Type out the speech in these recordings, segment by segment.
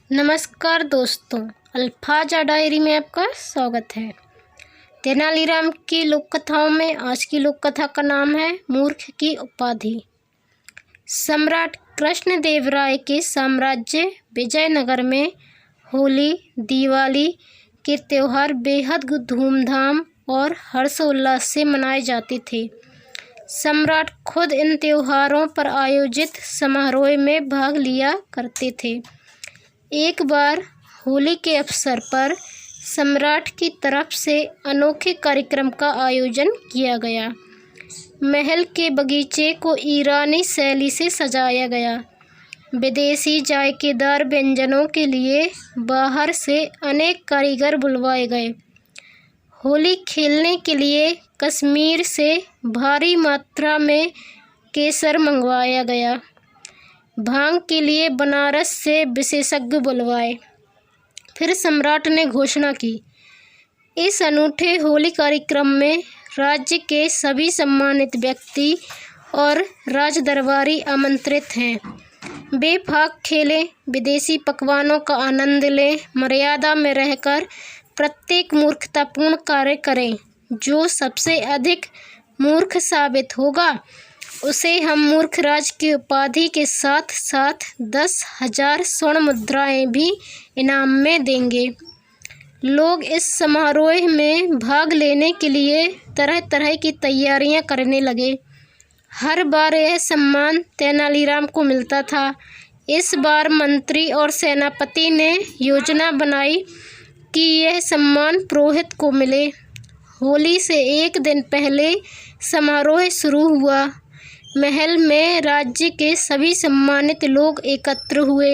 नमस्कार दोस्तों, अल्फाजा डायरी में आपका स्वागत है। तेनालीराम की लोक कथाओं में आज की लोक कथा का नाम है मूर्ख की उपाधि। सम्राट कृष्णदेवराय के साम्राज्य विजयनगर में होली, दिवाली के त्योहार बेहद धूमधाम और हर्षोल्लास से मनाए जाते थे। सम्राट खुद इन त्योहारों पर आयोजित समारोह में भाग लिया करते थे। एक बार होली के अवसर पर सम्राट की तरफ से अनोखे कार्यक्रम का आयोजन किया गया। महल के बगीचे को ईरानी शैली से सजाया गया। विदेशी जायकेदार व्यंजनों के लिए बाहर से अनेक कारीगर बुलवाए गए। होली खेलने के लिए कश्मीर से भारी मात्रा में केसर मंगवाया गया। भांग के लिए बनारस से विशेषज्ञ बुलवाए। फिर सम्राट ने घोषणा की, इस अनूठे होली कार्यक्रम में राज्य के सभी सम्मानित व्यक्ति और राजदरबारी आमंत्रित हैं। बेफाक खेलें, विदेशी पकवानों का आनंद लें, मर्यादा में रहकर प्रत्येक मूर्खतापूर्ण कार्य करें। जो सबसे अधिक मूर्ख साबित होगा उसे हम मूर्खराज की उपाधि के साथ साथ 10,000 स्वर्ण मुद्राएं भी इनाम में देंगे। लोग इस समारोह में भाग लेने के लिए तरह तरह की तैयारियां करने लगे। हर बार यह सम्मान तेनालीराम को मिलता था। इस बार मंत्री और सेनापति ने योजना बनाई कि यह सम्मान पुरोहित को मिले। होली से एक दिन पहले समारोह शुरू हुआ। महल में राज्य के सभी सम्मानित लोग एकत्र हुए।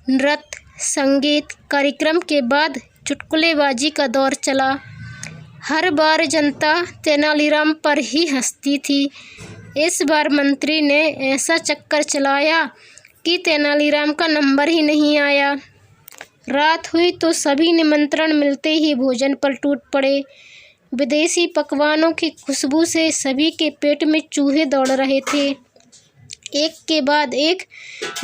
नृत्य, संगीत कार्यक्रम के बाद चुटकुलेबाजी का दौर चला। हर बार जनता तेनालीराम पर ही हंसती थी। इस बार मंत्री ने ऐसा चक्कर चलाया कि तेनालीराम का नंबर ही नहीं आया। रात हुई तो सभी निमंत्रण मिलते ही भोजन पर टूट पड़े। विदेशी पकवानों की खुशबू से सभी के पेट में चूहे दौड़ रहे थे। एक के बाद एक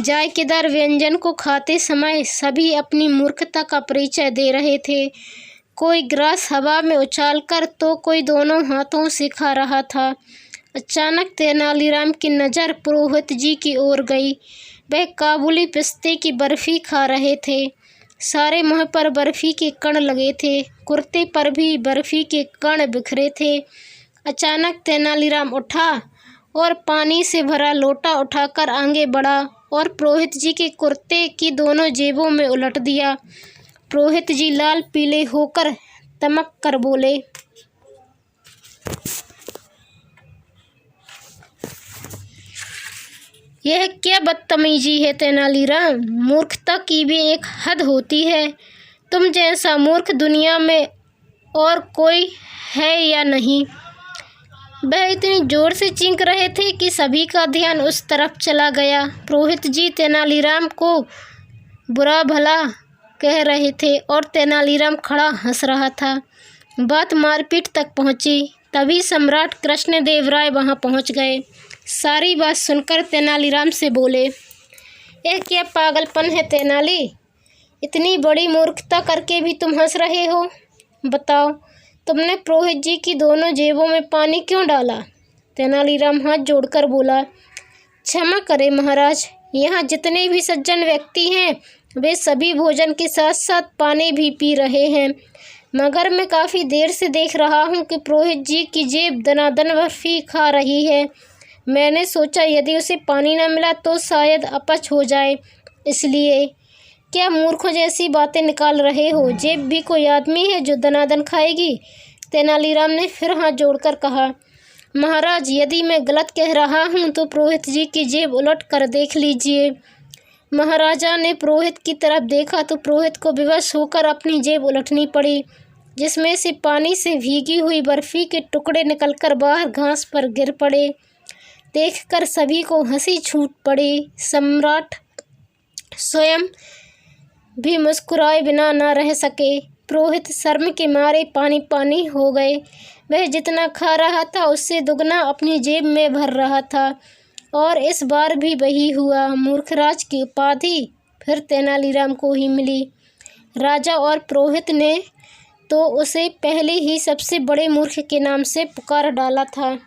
जायकेदार व्यंजन को खाते समय सभी अपनी मूर्खता का परिचय दे रहे थे। कोई ग्रास हवा में उछालकर तो कोई दोनों हाथों से खा रहा था। अचानक तेनालीराम की नज़र पुरोहित जी की ओर गई। वह काबुली पिस्ते की बर्फी खा रहे थे। सारे मुँह पर बर्फी के कण लगे थे। कुर्ते पर भी बर्फी के कण बिखरे थे। अचानक तेनालीराम उठा और पानी से भरा लोटा उठाकर आगे बढ़ा और पुरोहित जी के कुर्ते की दोनों जेबों में उलट दिया। पुरोहित जी लाल पीले होकर तमक कर बोले, यह क्या बदतमीजी है तेनालीराम? मूर्खता की भी एक हद होती है। तुम जैसा मूर्ख दुनिया में और कोई है या नहीं? वह इतनी जोर से चीख रहे थे कि सभी का ध्यान उस तरफ चला गया। पुरोहित जी तेनालीराम को बुरा भला कह रहे थे और तेनालीराम खड़ा हंस रहा था। बात मारपीट तक पहुंची। तभी सम्राट कृष्णदेवराय वहां पहुंच गए। सारी बात सुनकर तेनालीराम से बोले, यह क्या पागलपन है तेनाली? इतनी बड़ी मूर्खता करके भी तुम हंस रहे हो? बताओ, तुमने पुरोहित जी की दोनों जेबों में पानी क्यों डाला? तेनालीराम हाथ जोड़कर बोला, क्षमा करें महाराज, यहाँ जितने भी सज्जन व्यक्ति हैं वे सभी भोजन के साथ साथ पानी भी पी रहे हैं, मगर मैं काफ़ी देर से देख रहा हूँ कि पुरोहित जी की जेब दनादन बर्फी खा रही है। मैंने सोचा यदि उसे पानी न मिला तो शायद अपच हो जाए, इसलिए। क्या मूर्खों जैसी बातें निकाल रहे हो? जेब भी कोई आदमी है जो दनादन खाएगी? तेनालीराम ने फिर हाथ जोड़कर कहा, महाराज, यदि मैं गलत कह रहा हूँ तो पुरोहित जी की जेब उलट कर देख लीजिए। महाराजा ने पुरोहित की तरफ देखा तो पुरोहित को विवश होकर अपनी जेब उलटनी पड़ी, जिसमें से पानी से भीगी हुई बर्फी के टुकड़े निकलकर बाहर घास पर गिर पड़े। देखकर सभी को हंसी छूट पड़ी। सम्राट स्वयं भी मुस्कुराए बिना न रह सके। पुरोहित शर्म के मारे पानी पानी हो गए। वह जितना खा रहा था उससे दुगना अपनी जेब में भर रहा था। और इस बार भी वही हुआ। मूर्खराज की उपाधि फिर तेनालीराम को ही मिली। राजा और पुरोहित ने तो उसे पहले ही सबसे बड़े मूर्ख के नाम से पुकार डाला था।